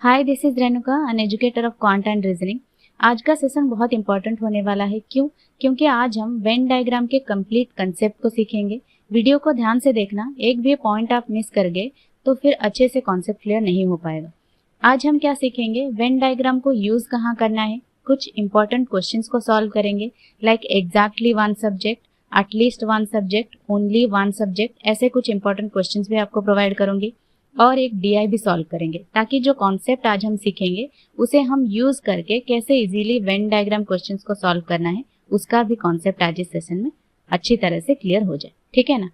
Hi, this is Renuka, an educator of quant and reasoning. आज का session बहुत important होने वाला है। क्यों? क्योंकि आज हम वेन डायग्राम के कंप्लीट कंसेप्ट को सीखेंगे। वीडियो को ध्यान से देखना, एक भी पॉइंट आप मिस कर गए तो फिर अच्छे से कॉन्सेप्ट क्लियर नहीं हो पाएगा। आज हम क्या सीखेंगे? वेन डायग्राम को यूज कहाँ करना है, कुछ इंपॉर्टेंट क्वेश्चंस को सॉल्व करेंगे, like exactly one subject, at least one subject, only one subject, ऐसे कुछ इंपॉर्टेंट क्वेश्चंस भी आपको प्रोवाइड करूंगी। और एक डीआई भी सॉल्व करेंगे, ताकि जो कॉन्सेप्ट आज हम सीखेंगे उसे हम यूज करके कैसे इजीली वेन डायग्राम क्वेश्चंस को सॉल्व करना है, उसका भी कॉन्सेप्ट आज इस सेशन में अच्छी तरह से क्लियर हो जाए। ठीक है ना?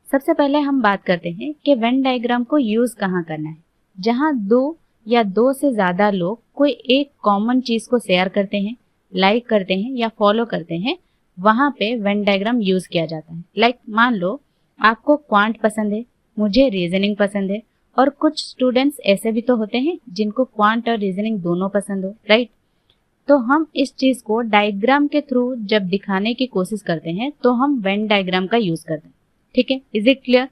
सबसे पहले हम बात करते हैं कि वेन डायग्राम को यूज कहाँ करना है। जहाँ दो या दो से ज्यादा लोग कोई एक कॉमन चीज को शेयर करते हैं, लाइक करते हैं या फॉलो करते हैं, वहां पे वेन डायग्राम यूज किया जाता है। लाइक मान लो आपको क्वांट पसंद है, मुझे रीजनिंग पसंद है, और कुछ स्टूडेंट्स ऐसे भी तो होते हैं जिनको क्वांट और रीजनिंग दोनों पसंद हो, राइट? तो हम इस चीज को डायग्राम के थ्रू जब दिखाने की कोशिश करते हैं तो हम वेन डायग्राम का यूज करते हैं। ठीक है, इज इट क्लियर?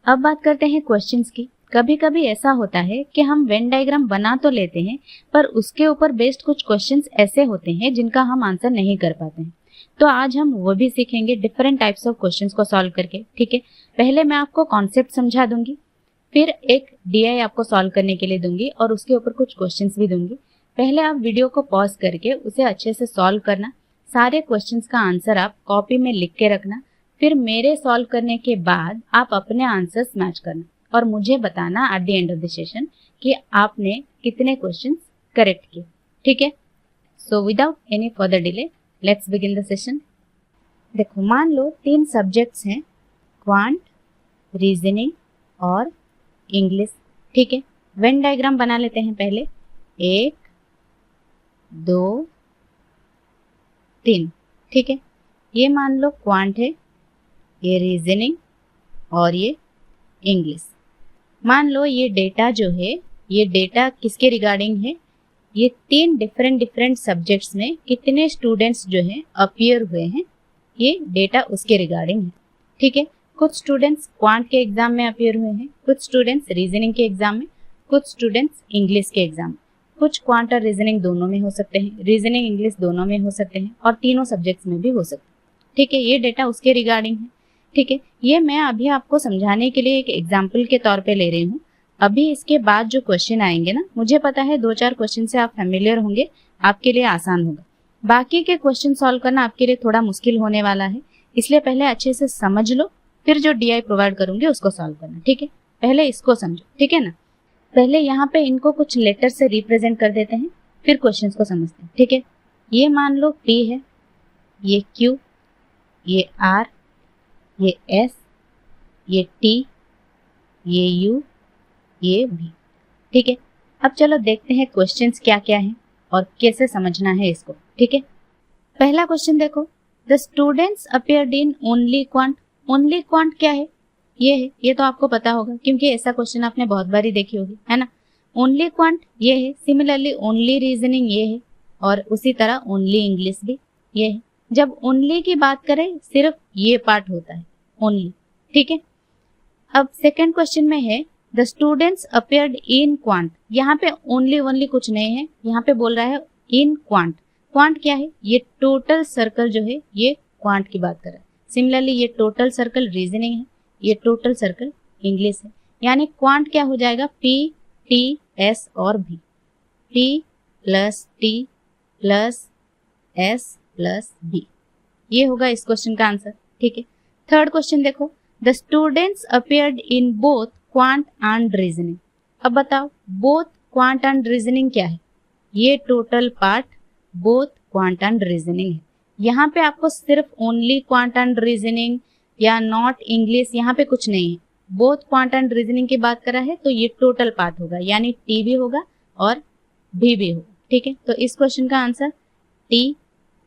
अब बात करते हैं क्वेश्चंस की। कभी कभी ऐसा होता है कि हम वेन डायग्राम बना तो लेते हैं, पर उसके ऊपर बेस्ड कुछ क्वेश्चंस ऐसे होते हैं जिनका हम आंसर नहीं कर पाते हैं। तो आज हम वो भी सीखेंगे, डिफरेंट टाइप्स ऑफ क्वेश्चंस को सॉल्व करके। ठीक है, पहले मैं आपको कॉन्सेप्ट समझा दूंगी, फिर एक डीआई आपको सॉल्व करने के लिए दूंगी और उसके ऊपर कुछ क्वेश्चंस भी दूंगी। पहले आप वीडियो को पॉज करके उसे अच्छे से सॉल्व करना। सारे क्वेश्चंस का आंसर आप कॉपी में लिख के रखना। फिर मेरे सॉल्व करने के बाद आप अपने आंसर्स मैच करना और मुझे बताना at the end of the session कि आपने कितने क्वेश्चंस करेक्ट किए। ठीक है, so without any further delay let's begin the session. देखो, मान लो 3 सब्जेक्ट्स हैं, क्वांट, रीजनिंग और इंग्लिश। ठीक है, वेन डायग्राम बना लेते हैं पहले। 1 2 3। ठीक है, ये मान लो क्वांट है, ये रीजनिंग और ये इंग्लिश। मान लो ये डेटा जो है, ये डेटा किसके रिगार्डिंग है? ये 3 डिफरेंट सब्जेक्ट्स में कितने स्टूडेंट्स जो है अपीयर हुए हैं, ये डेटा उसके रिगार्डिंग है। ठीक है, कुछ स्टूडेंट्स क्वांट के एग्जाम में अपीयर हुए हैं, कुछ स्टूडेंट्स रीजनिंग के एग्जाम में, कुछ स्टूडेंट्स इंग्लिश के एग्जाम में। कुछ क्वांट और रीजनिंग दोनों में हो सकते हैं, रीजनिंग इंग्लिश दोनों में हो सकते हैं, और तीनों सब्जेक्ट्स में भी हो सकते हैं। ठीक है, ये डेटा उसके रिगार्डिंग है। ठीक है, ये मैं अभी आपको समझाने के लिए एक एग्जाम्पल के तौर पे ले रही हूँ। अभी इसके बाद जो क्वेश्चन आएंगे ना, मुझे पता है 2-4 क्वेश्चन से आप फेमिलियर होंगे, आपके लिए आसान होगा। बाकी के क्वेश्चन सॉल्व करना आपके लिए थोड़ा मुश्किल होने वाला है, इसलिए पहले अच्छे से समझ लो, फिर जो डीआई प्रोवाइड करूंगी उसको सॉल्व करना। ठीक है, पहले इसको समझो। ठीक है ना? पहले यहाँ पे इनको कुछ लेटर से रिप्रेजेंट कर देते हैं, फिर क्वेश्चंस को समझते हैं। ठीक है, ये मान लो P है, ये Q, ये R, ये S, ये T, ये U, ये V। ठीक है, अब चलो देखते हैं क्वेश्चंस क्या क्या हैं और कैसे समझना है इसको। ठीक है, पहला क्वेश्चन देखो, the students appeared in only quant. Only quant क्या है? ये है, ये तो आपको पता होगा क्योंकि ऐसा क्वेश्चन आपने बहुत बारी देखी होगी, है ना? ओनली क्वांट ये है, सिमिलरली ओनली रीजनिंग ये है, और उसी तरह ओनली इंग्लिश भी ये है। जब ओनली की बात करें, सिर्फ ये पार्ट होता है, ओनली। ठीक है, अब सेकेंड क्वेश्चन में है the students appeared in quant. यहाँ पे ओनली कुछ नहीं है, यहाँ पे बोल रहा है इन क्वांट। क्वांट क्या है? ये टोटल सर्कल जो है, ये क्वांट की बात कर रहा है। सिमिलरली ये टोटल सर्कल रीजनिंग है, ये टोटल सर्कल इंग्लिश है। यानी क्वांट क्या हो जाएगा? P, T, S और V। P plus T plus S plus V, ये होगा इस क्वेश्चन का आंसर। ठीक है, थर्ड क्वेश्चन देखो, the students appeared in both quant and reasoning. अब बताओ, बोथ क्वांट एंड रीजनिंग क्या है? ये total part both quant and reasoning है। यहाँ पे आपको सिर्फ ओनली क्वांट एंड रीजनिंग या नॉट इंग्लिश, यहाँ पे कुछ नहीं है। बोथ क्वांट एंड रीजनिंग की बात करा है तो ये टोटल पार्ट होगा, यानी T भी होगा और V भी होगा। ठीक है, तो इस क्वेश्चन का आंसर T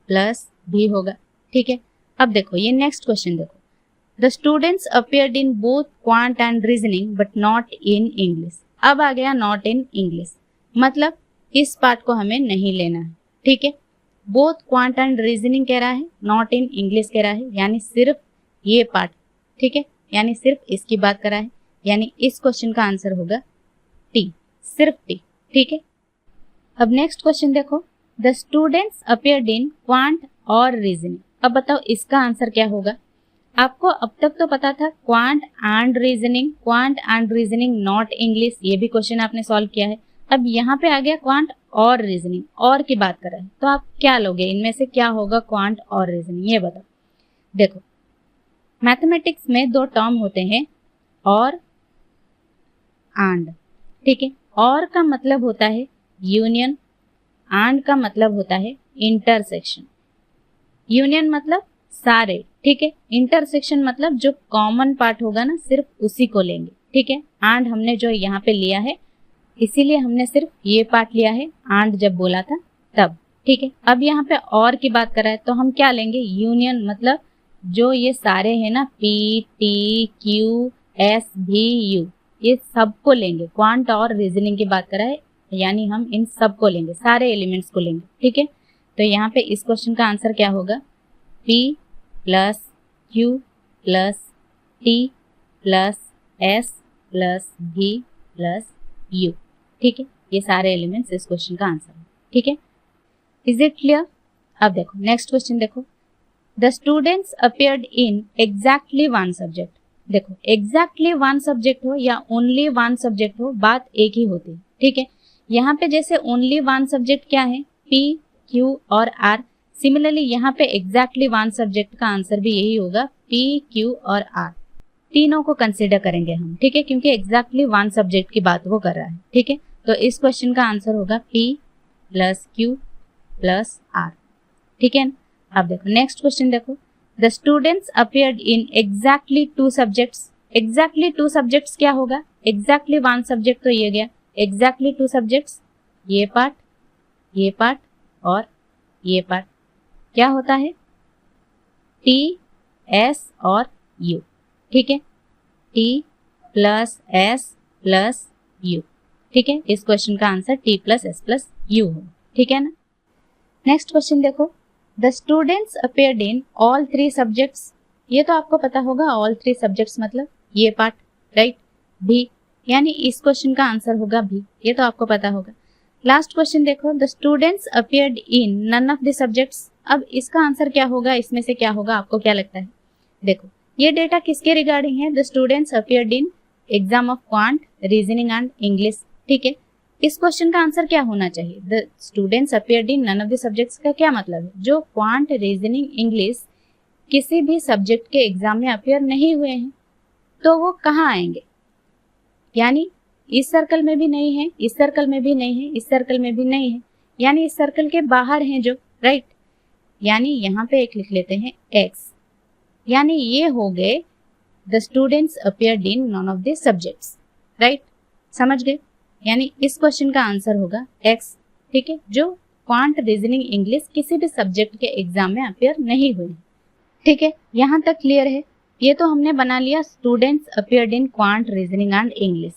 प्लस V होगा। ठीक है, अब देखो ये नेक्स्ट क्वेश्चन देखो, the students appeared in both quant and reasoning but not in English. अब आ गया नॉट इन इंग्लिश, मतलब इस पार्ट को हमें नहीं लेना है। ठीक है, बोथ क्वांट एंड रीजनिंग कह रहा है, नॉट इन इंग्लिश कह रहा है, यानी सिर्फ ये पार्ट। ठीक है, यानी सिर्फ इसकी बात कर रहा है, यानी इस क्वेश्चन का आंसर होगा T, सिर्फ T। ठीक है। अब नेक्स्ट क्वेश्चन देखो, the students appeared in quant और रीजनिंग। अब बताओ इसका आंसर क्या होगा। आपको अब तक तो पता था quant and reasoning not English, ये भी क्वेश्चन आपने सॉल्व किया है। अब यहाँ पे आ गया क्वांट और रीजनिंग, और की बात कर रहे हैं, तो आप क्या लोगे, इनमें से क्या होगा क्वांट और रीजनिंग, ये बताओ। देखो मैथमेटिक्स में दो टर्म होते हैं, और एंड, ठीक है। और का मतलब होता है यूनियन, एंड का मतलब होता है इंटरसेक्शन। यूनियन मतलब सारे, ठीक है। इंटरसेक्शन मतलब जो कॉमन पार्ट होगा ना, सिर्फ उसी को लेंगे, ठीक है। एंड हमने जो यहाँ पे लिया है, इसीलिए हमने सिर्फ ये पार्ट लिया है एंड जब बोला था तब, ठीक है। अब यहाँ पे और की बात कर रहा है, तो हम क्या लेंगे, यूनियन, मतलब जो ये सारे हैं ना, पी टी क्यू एस भी यू, ये सबको लेंगे। क्वांट और रीजनिंग की बात कर रहा है, यानी हम इन सबको लेंगे, सारे एलिमेंट्स को लेंगे, ठीक है। तो यहाँ पे इस क्वेश्चन का आंसर क्या होगा, P plus Q plus T plus S plus V plus U, ठीक है। ये सारे एलिमेंट्स इस क्वेश्चन का आंसर है, ठीक है। Is it clear. अब देखो नेक्स्ट क्वेश्चन देखो, the students appeared in exactly one subject. देखो एग्जैक्टली वन सब्जेक्ट हो या ओनली वन सब्जेक्ट हो, बात एक ही होती है, ठीक है। यहाँ पे जैसे ओनली वन सब्जेक्ट क्या है, P Q और R, सिमिलरली यहाँ पे एग्जैक्टली वन सब्जेक्ट का आंसर भी यही होगा, P Q और R, तीनों को कंसिडर करेंगे हम, ठीक है, क्योंकि एग्जैक्टली वन सब्जेक्ट की बात वो कर रहा है, ठीक है। तो इस क्वेश्चन का आंसर होगा P plus Q plus R, ठीक है। अब देखो नेक्स्ट क्वेश्चन देखो, the students appeared in exactly two subjects. Exactly two subjects क्या होगा, एग्जैक्टली वन सब्जेक्ट तो ये गया, एग्जैक्टली टू सब्जेक्ट्स ये पार्ट और ये पार्ट क्या होता है, T S और U, ठीक है। T plus S plus U, ठीक है। इस क्वेश्चन का answer T plus S plus U होगा, ठीक है ना। नेक्स्ट क्वेश्चन देखो, the students appeared in all three subjects. ये तो आपको पता होगा, ऑल थ्री सब्जेक्ट्स मतलब ये पार्ट, राइट, भी, यानी इस क्वेश्चन का आंसर होगा भी, ये तो आपको पता होगा। लास्ट क्वेश्चन देखो, the students appeared in none of the subjects. अब इसका आंसर क्या होगा, इसमें से क्या होगा, आपको क्या लगता है। देखो ये डेटा किसके रिगार्डिंग है, the students appeared in exam of quant, reasoning and English, ठीक है। इस क्वेश्चन का आंसर क्या होना चाहिए, the students appeared in none of the subjects का क्या मतलब है, जो क्वांट, रीजनिंग, इंग्लिश किसी भी सब्जेक्ट के एग्जाम में अपीयर नहीं हुए हैं, तो वो कहाँ आएंगे, यानी इस सर्कल में भी नहीं है, इस सर्कल में भी नहीं है, इस सर्कल में भी नहीं है, यानी इस सर्कल के बाहर हैं जो, राइट। यानी यहाँ पे एक लिख लेते हैं X, यानी ये हो गए the students appeared in none of the subjects, right, समझ गए। यानी इस क्वेश्चन का आंसर होगा X, ठीक है, जो क्वांट, रीजनिंग, इंग्लिश किसी भी सब्जेक्ट के एग्जाम में अपीयर नहीं हुए, ठीक है। यहाँ तक क्लियर है। ये तो हमने बना लिया students appeared in quant, reasoning and English.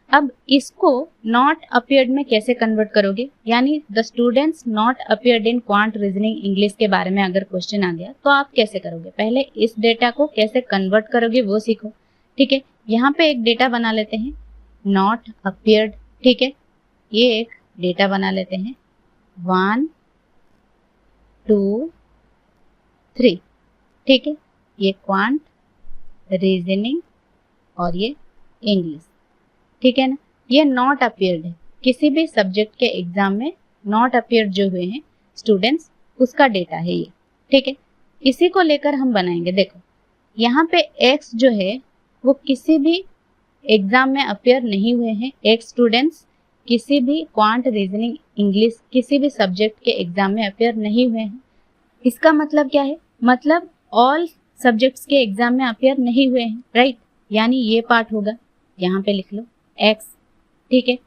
अब इसको नॉट अपीयर्ड में कैसे कन्वर्ट करोगे, यानी the students not appeared in quant, reasoning, English के बारे में अगर क्वेश्चन आ गया तो आप कैसे करोगे, पहले इस डेटा को कैसे कन्वर्ट करोगे वो सीखो, ठीक है। यहाँ पे एक डेटा बना लेते हैं नॉट अपीयर्ड, ठीक है, ये एक डेटा बना लेते हैं 1 2 3, ठीक है, ये क्वांट, रीजनिंग और ये इंग्लिश, ठीक है ना। ये नॉट अपीयर्ड है, किसी भी सब्जेक्ट के एग्जाम में नॉट अपीयर्ड जो हुए हैं स्टूडेंट्स, उसका डेटा है ये, ठीक है। इसी को लेकर हम बनाएंगे। देखो यहाँ पे X जो है वो किसी भी एग्जाम में अपीयर नहीं हुए हैं, X स्टूडेंट्स किसी भी क्वांट, रीजनिंग, इंग्लिश किसी भी सब्जेक्ट के एग्जाम में अपीयर नहीं हुए हैं। इसका मतलब क्या है, मतलब ऑल सब्जेक्ट्स के एग्जाम में अपीयर नहीं हुए हैं, राइट, यानी ये पार्ट होगा, यहाँ पे लिख लो X, ठीक है।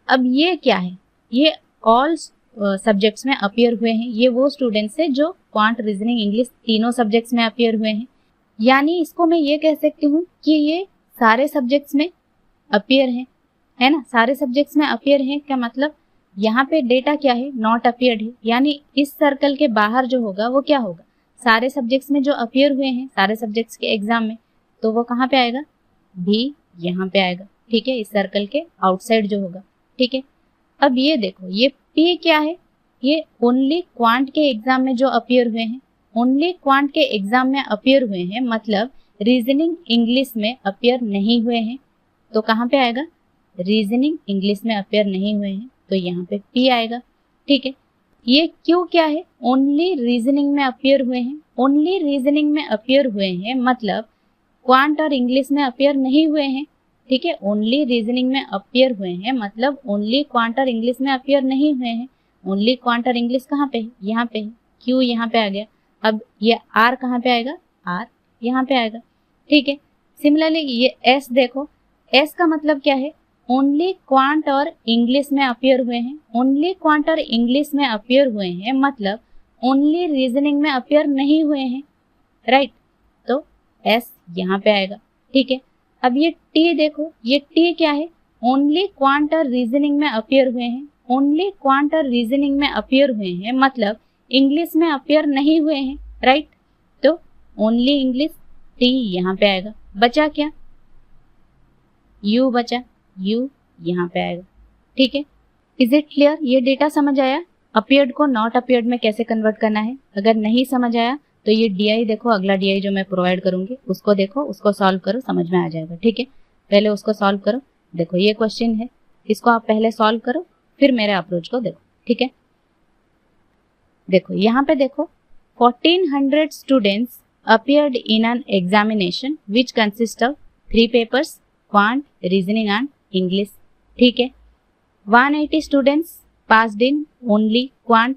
अब ये क्या है, ये ऑल सब्जेक्ट्स में अपीयर हुए हैं, ये वो स्टूडेंट्स हैं जो क्वांट, रीजनिंग, इंग्लिश तीनों सब्जेक्ट्स में अपीयर हुए हैं, यानी इसको मैं ये कह सकती हूँ कि ये सारे सब्जेक्ट्स में अपीयर हैं, है ना, सारे सब्जेक्ट्स में अपीयर हैं। क्या मतलब, यहाँ पे डेटा क्या है, नॉट अपीयर्ड है, यानी इस सर्कल के बाहर जो होगा वो क्या होगा, सारे सब्जेक्ट्स में जो अपीयर हुए हैं सारे सब्जेक्ट्स के एग्जाम में, तो वो कहाँ पे आएगा, भी यहाँ पे आएगा, ठीक है, इस सर्कल के आउटसाइड जो होगा, ठीक है। अब ये देखो, ये P क्या है, ये ओनली क्वांट के एग्जाम में जो अपीयर हुए हैं, ओनली क्वांट के एग्जाम में अपीयर हुए हैं, मतलब रीजनिंग इंग्लिश में अपीयर नहीं हुए हैं। तो कहाँ पे आएगा, रीजनिंग इंग्लिश में अपीयर नहीं हुए हैं, तो यहाँ पे P आएगा। ठीक है, ये Q क्या है, ओनली रीजनिंग में अपीयर हुए हैं, ओनली रीजनिंग में अपीयर हुए हैं, मतलब क्वांट और इंग्लिश में अपीयर नहीं हुए हैं। ठीक है, ओनली रीजनिंग में अपीयर हुए हैं, मतलब ओनली क्वांट और इंग्लिश में अपीयर नहीं हुए हैं। ओनली क्वांट और इंग्लिश कहाँ पे है, यहाँ पे है, Q यहाँ पे आ गया। अब ये R कहाँ पे आएगा, R यहाँ पे आएगा। ठीक है, सिमिलरली ये S देखो, S का मतलब क्या है, ओनली क्वांट और इंग्लिश में अपीयर हुए हैं, ओनली क्वांट और इंग्लिश में अपीयर हुए हैं, मतलब ओनली रीजनिंग में अपीयर नहीं हुए हैं। राइट, तो S यहाँ पे आएगा। ठीक है, अब ये T देखो, ये T क्या है, ओनली क्वांट और रीजनिंग में अपीयर हुए हैं, ओनली क्वांट और रीजनिंग में अपीयर हुए हैं, मतलब इंग्लिश में अपीयर नहीं हुए हैं। राइट, तो ओनली इंग्लिश, T यहाँ पे आएगा। बचा क्या, U बचा, U यहाँ पे आएगा। ठीक है, इज इट क्लियर, ये डेटा समझ आया, अपीयर्ड को नॉट अपीयर्ड में कैसे कन्वर्ट करना है। अगर नहीं समझ आया तो ये DI देखो, अगला DI जो मैं प्रोवाइड करूंगी उसको देखो, उसको सॉल्व करो, समझ में आ जाएगा। ठीक है, पहले उसको सॉल्व करो। देखो ये क्वेश्चन है, इसको आप पहले सॉल्व करो, फिर मेरे अप्रोच को देखो। ठीक है, देखो यहाँ पे देखो, 1400 students appeared in an examination which consist of 3 papers, quant, reasoning and English. ठीक है, 180 students passed in only quant,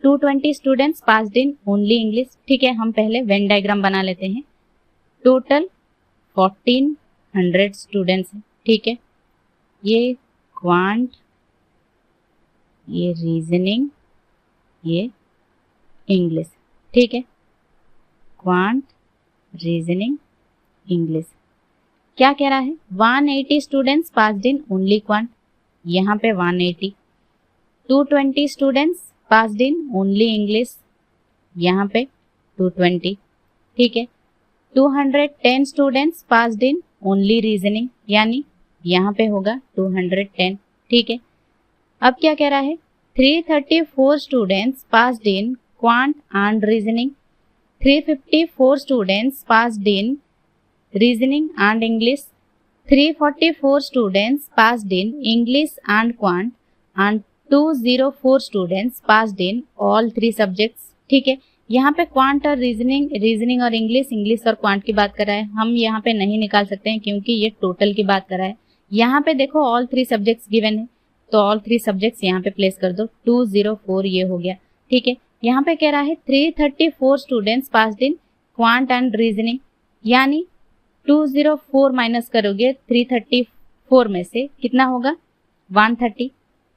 220 students passed in only English. ठीक है, हम पहले वेन डायग्राम बना लेते हैं। टोटल 1400 स्टूडेंट्स हैं। ठीक है, ये क्वांट, ये रीजनिंग, ये इंग्लिश। ठीक है, क्वांट, रीजनिंग, इंग्लिश। क्या कह रहा है, 180 students passed in only quant, यहाँ पे 180, 220 students passed in only English, यहाँ पे 220। ठीक है, 210 students passed in only reasoning, यानी यहाँ पे होगा 210। ठीक है, अब क्या कह रहा है, 334 students passed in quant and reasoning, 354 students passed in reasoning and English, 344 students passed in English and quant and 204 students passed in all 3 subjects. ठीक है, यहाँ पे क्वांट और रीजनिंग और इंग्लिश और क्वांट की बात कर रहा है, हम यहाँ पे नहीं निकाल सकते हैं क्योंकि ये टोटल की बात कर रहा है। यहाँ पे देखो ऑल 3 सब्जेक्ट्स गिवन है, तो ऑल 3 सब्जेक्ट्स यहाँ पे प्लेस कर दो, 204 ये हो गया। ठीक है, यहाँ पे कह रहा है 334 students passed in quant and reasoning, यानी 204 माइनस करोगे 334 में से कितना होगा, 130,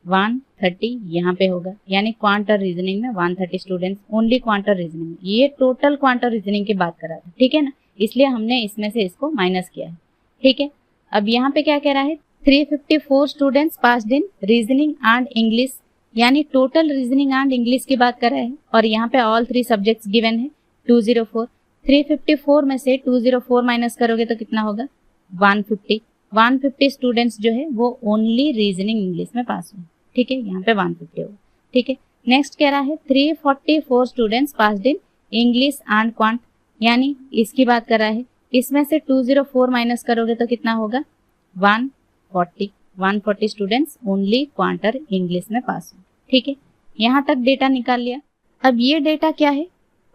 130 यहाँ पे होगा, यानी क्वांट और रीजनिंग में 130 स्टूडेंट्स, ओनली क्वांट और रीजनिंग में। ये टोटल क्वांट और रीजनिंग की बात कर रहा था। ठीक है ना, इसलिए हमने इसमें से इसको माइनस किया है। ठीक है, अब यहाँ पे क्या कह रहा है, 354 students passed in reasoning and English, यानी टोटल रीजनिंग एंड इंग्लिश की बात कर रहे हैं, और यहाँ पे ऑल 3 सब्जेक्ट्स गिवन है 204। 354 में से 204 माइनस करोगे तो कितना होगा, 150। 150 स्टूडेंट्स जो है वो ओनली रीजनिंग इंग्लिश में पास हुए। ठीक है, यहाँ पे 150 होगा। ठीक है, नेक्स्ट कह रहा है 344 students passed in English and quant, यानी इसकी बात कर रहा है, इसमें से 204 माइनस करोगे तो कितना होगा, 140। 140 स्टूडेंट्स ओनली क्वांट और इंग्लिश में पास हुए। ठीक है, यहाँ तक डेटा निकाल लिया। अब ये डेटा क्या है,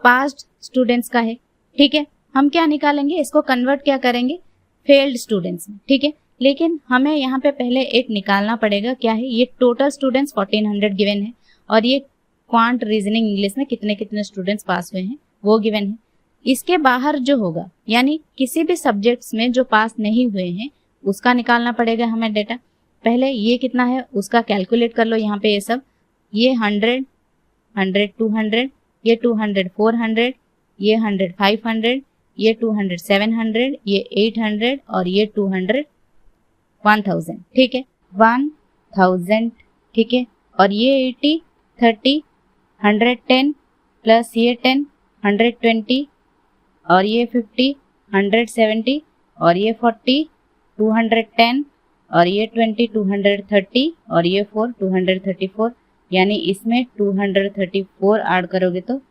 पास्ड स्टूडेंट्स का है। ठीक है, हम क्या निकालेंगे, इसको कन्वर्ट क्या करेंगे, फेल्ड स्टूडेंट्स में। ठीक है, लेकिन हमें यहाँ पे पहले एक निकालना पड़ेगा, क्या है, ये टोटल स्टूडेंट्स 1400 गिवन है, और ये क्वांट, रीजनिंग, इंग्लिश में कितने कितने स्टूडेंट्स पास हुए हैं वो गिवन है। इसके बाहर जो होगा, यानी किसी भी सब्जेक्ट्स में जो पास नहीं हुए हैं उसका निकालना पड़ेगा हमें डेटा। पहले ये कितना है उसका कैलकुलेट कर लो, यहाँ पे ये सब, ये 100, 100 200, ये 200 400, ये 100 500, ये 200 700, ये 800 और ये 200 1000। ठीक है, 1000। ठीक है, और ये 80 30 110 प्लस ये 10 120 और ये 50 170 और ये 40 210 और ये 20 230 और ये 4 234, यानी इसमें 234 ऐड करोगे तो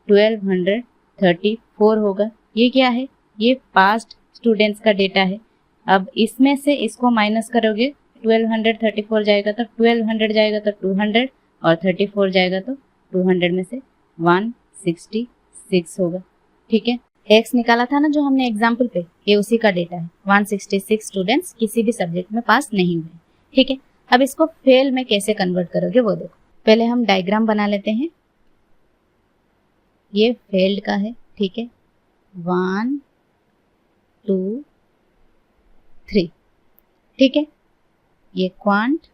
1234 होगा। ये क्या है? ये पास्ट स्टूडेंट्स का डेटा है। अब इसमें से इसको माइनस करोगे, 1234 जाएगा तो 1200 जाएगा तो 200 और 34 जाएगा तो 200 में से 166 होगा। ठीक है, एक्स निकाला था ना जो हमने एग्जाम्पल पे, ये उसी का डेटा है। 166 स्टूडेंट्स किसी भी सब्जेक्ट में पास नहीं हुए। ठीक है, अब इसको फेल में कैसे कन्वर्ट करोगे वो देखो। पहले हम डायग्राम बना लेते हैं। ये फेल्ड का है। ठीक है, 1 2 3। ठीक है, ये क्वांट,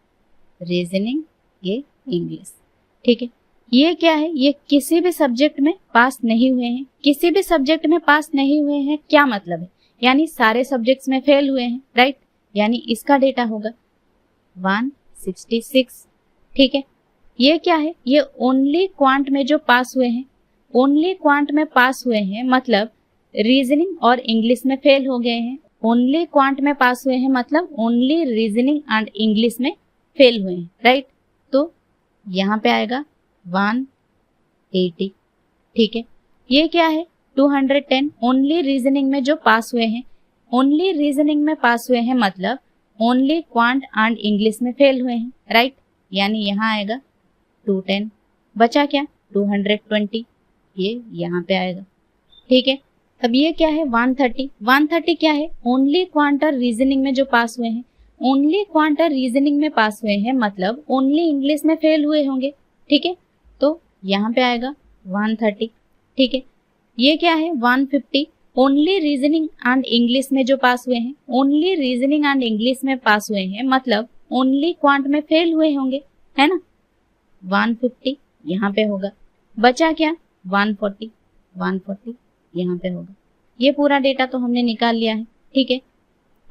रीजनिंग, ये इंग्लिश। ठीक है, ये क्या है? ये किसी भी सब्जेक्ट में पास नहीं हुए हैं। किसी भी सब्जेक्ट में पास नहीं हुए हैं क्या मतलब है? यानी सारे सब्जेक्ट्स में फेल हुए हैं, राइट? यानी इसका डेटा होगा 166। ठीक है, ये क्या है? ये ओनली क्वांट में जो पास हुए हैं, ओनली क्वांट में पास हुए हैं मतलब रीजनिंग और इंग्लिश में फेल हो गए हैं। ओनली क्वांट में पास हुए हैं मतलब ओनली रीजनिंग एंड इंग्लिश में फेल हुए हैं, राइट? तो यहाँ पे आएगा 180। ठीक है, ये क्या है? 210 ओनली रीजनिंग में जो पास हुए हैं। ओनली रीजनिंग में पास हुए हैं मतलब ओनली क्वांट एंड इंग्लिश में फेल हुए हैं, राइट? यानी यहाँ आएगा 210। बचा क्या? 220, ये यहाँ पे आएगा। ठीक है, अब ये क्या है? 130। 130 क्या है? ओनली क्वांट और रीजनिंग में जो पास हुए हैं। ओनली क्वांट और रीजनिंग में पास हुए हैं मतलब ओनली इंग्लिश में फेल हुए होंगे। ठीक है, तो यहाँ पे आएगा 130। ठीक है, ये क्या है? 150 ओनली रीजनिंग एंड इंग्लिश में जो पास हुए हैं। ओनली रीजनिंग एंड इंग्लिश में पास हुए हैं मतलब ओनली क्वांट में फेल हुए होंगे, है ना? 150 यहाँ पे होगा। बचा क्या? 140। 140 यहाँ पे होगा। ये पूरा डेटा तो हमने निकाल लिया है। ठीक है,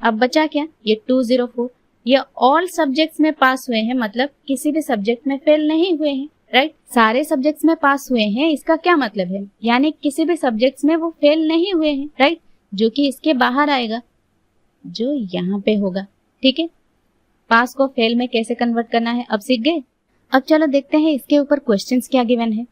अब बचा क्या? ये 204। ये ऑल सब्जेक्ट्स में पास हुए हैं मतलब किसी भी सब्जेक्ट में फेल नहीं हुए हैं, राइट? सारे सब्जेक्ट्स में पास हुए हैं, इसका क्या मतलब है? यानी किसी भी सब्जेक्ट्स में वो फेल नहीं हुए हैं, राइट? जो कि इसके बाहर आएगा, जो यहाँ पे होगा। ठीक है, पास को फेल में कैसे कन्वर्ट करना है अब सीख गए। अब चलो देखते हैं इसके ऊपर क्वेश्चंस क्या गिवन है।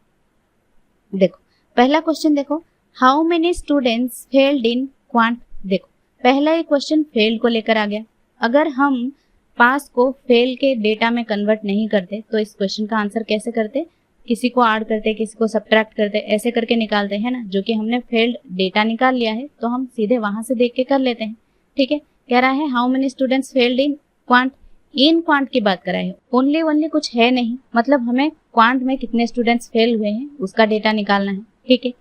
देखो पहला क्वेश्चन देखो, how many students failed in quant. देखो पहला ये क्वेश्चन फेल्ड को लेकर आ गया। अगर हम पास को फेल के डेटा में कन्वर्ट नहीं करते तो इस क्वेश्चन का आंसर कैसे करते? किसी को ऐड करते, किसी को सब्ट्रैक्ट करते, ऐसे करके निकालते हैं ना। जो कि हमने फेल्ड डेटा निकाल लिया है तो हम सीधे वहां से देख के कर लेते हैं। ठीक है, कह रहा है how many students failed in quant. In quant की बात कर रहा है, ओनली कुछ है नहीं, मतलब हमें क्वांट में कितने स्टूडेंट्स फेल हुए हैं उसका डेटा निकालना है। ठीक है,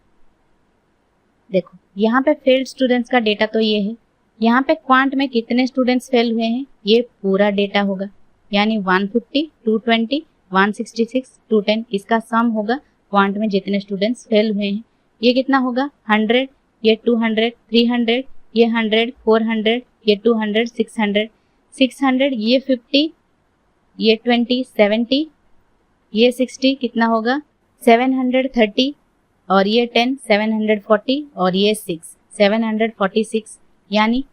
देखो यहाँ पे फेल्ड स्टूडेंट्स का डेटा तो ये है। यहाँ पे क्वांट में कितने स्टूडेंट्स फेल हुए हैं ये पूरा डेटा होगा। यानी 150, 220, 166, 210 इसका सम होगा क्वांट में जितने स्टूडेंट्स फेल हुए हैं। ये कितना होगा? 100, ये 200, 300, ये 100, 400, ये 200, 600, 600, ये 50, ये 20, 70, ये 60 कितना होगा? 730 और ये 10, 740 और ये 6, 746। यानी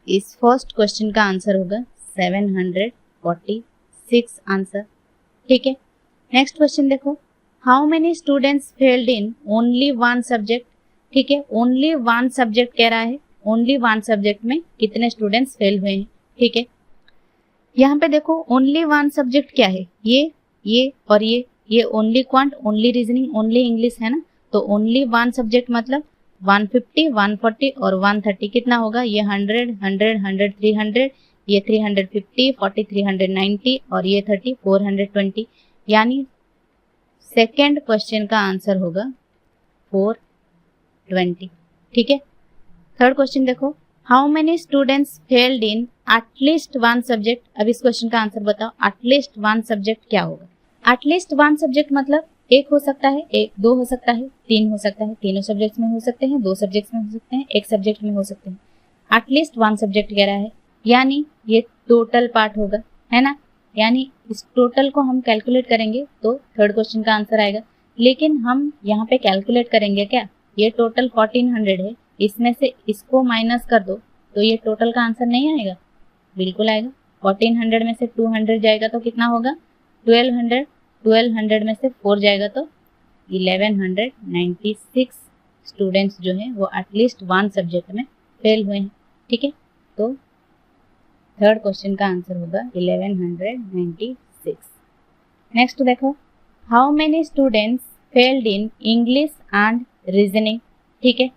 इस फर्स्ट क्वेश्चन का आंसर होगा 746 आंसर। ठीक है, नेक्स्ट क्वेश्चन देखो, how many students failed in only one subject. ठीक है, ओनली वन सब्जेक्ट कह रहा है, ओनली वन सब्जेक्ट में कितने स्टूडेंट्स फेल हुए हैं। ठीक है, यहाँ पे देखो ओनली वन सब्जेक्ट क्या है? ये और ये only quant, only reasoning, only English है ना। तो ओनली वन सब्जेक्ट मतलब 150, 140 और 130 कितना होगा? ये 100, 100, 100, 300, ये 350, 40, 390 और ये 30, 420। यानी सेकेंड क्वेश्चन का आंसर होगा 420। ठीक है, थर्ड क्वेश्चन देखो, how many students failed in at least one subject. अब इस क्वेश्चन का आंसर बताओ, एटलीस्ट वन सब्जेक्ट क्या होगा? एटलीस्ट वन सब्जेक्ट मतलब एक हो सकता है, एक दो हो सकता है, तीन हो सकता है, तीनों सब्जेक्ट्स में हो सकते हैं, दो सब्जेक्ट्स में हो सकते हैं, एक सब्जेक्ट में हो सकते हैं। एटलीस्ट वन सब्जेक्ट कह रहा है, यानी ये टोटल पार्ट होगा, है ना। यानी इस टोटल को हम कैलकुलेट करेंगे तो थर्ड क्वेश्चन का आंसर आएगा। लेकिन हम यहाँ पे कैलकुलेट करेंगे क्या? ये टोटल 1400 है, इसमें से इसको माइनस कर दो तो ये टोटल का आंसर नहीं आएगा। बिल्कुल आएगा। 1400 में से 200 जाएगा तो कितना होगा 1200। 1200 में से 4 जाएगा तो 1196 स्टूडेंट्स जो हैं वो एटलीस्ट 1 सब्जेक्ट में फेल हुए हैं। ठीक है, तो थर्ड क्वेश्चन का आंसर होगा 1196। नेक्स्ट देखो, how many students failed in English and reasoning. ठीक है,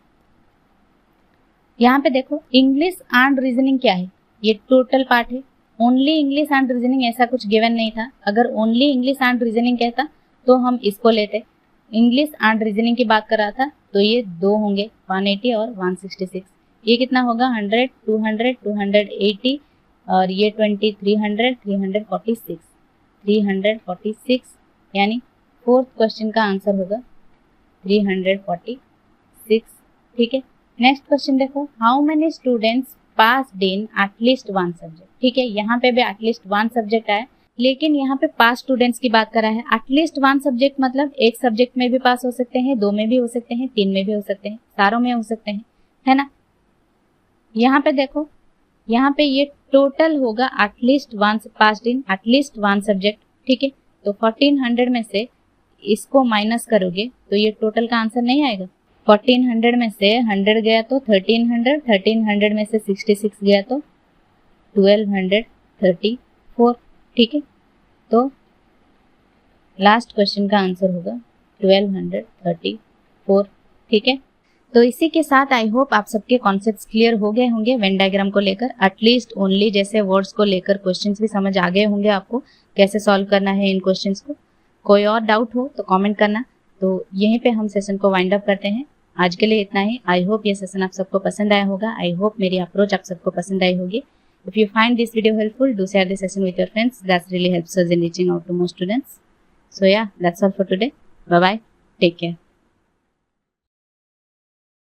यहाँ पे देखो इंग्लिश एंड रीजनिंग क्या है, ये टोटल पार्ट है। ओनली इंग्लिश एंड रीजनिंग ऐसा कुछ गिवन नहीं था। अगर ओनली इंग्लिश एंड रीजनिंग कहता तो हम इसको लेते। इंग्लिश एंड रीजनिंग की बात कर रहा था तो ये 2 होंगे, 180 और 166। ये कितना होगा 100, 200, 280 और ये 20, 300, 346, 346 यानी फोर्थ क्वेश्चन का आंसर होगा 346। ठीक है, नेक्स्ट क्वेश्चन देखो, how many students passed in at least 1 subject. ठीक है, यहाँ पे भी एटलीस्ट 1 सब्जेक्ट आया, लेकिन यहाँ पे पास स्टूडेंट्स की बात कर रहा है। एटलीस्ट 1 सब्जेक्ट मतलब एक सब्जेक्ट में भी पास हो सकते हैं, 2 में भी हो सकते हैं, 3 में भी हो सकते हैं, चारों में हो सकते हैं, है ना। यहाँ पे देखो, यहाँ पे ये टोटल होगा at least 1 passed in at least 1 subject. ठीक है, तो 1400 में से इसको माइनस करोगे तो ये टोटल का आंसर नहीं आएगा। 1400 में से 100 गया तो 1300, 1300 में से 66 गया तो 1234। ठीक है, तो लास्ट क्वेश्चन का आंसर होगा 1234। ठीक है, तो इसी के साथ आई होप आप सबके कॉन्सेप्ट्स क्लियर हो गए होंगे वेन डायग्राम को लेकर। एटलीस्ट ओनली जैसे वर्ड्स को लेकर क्वेश्चंस भी समझ आ गए होंगे आपको कैसे सॉल्व करना है इन क्वेश्चंस को। कोई और डाउट हो तो कमेंट करना। तो यहीं पे हम सेशन को वाइंड अप करते हैं। आज के लिए इतना ही। आई होप ये सेशन आप सबको पसंद आया होगा। आई होप मेरी अप्रोच आप सबको पसंद आई होगी। If you find this video helpful, do share the session with your friends. That really helps us in reaching out to more students. So yeah, that's all for today. Bye bye. Take care.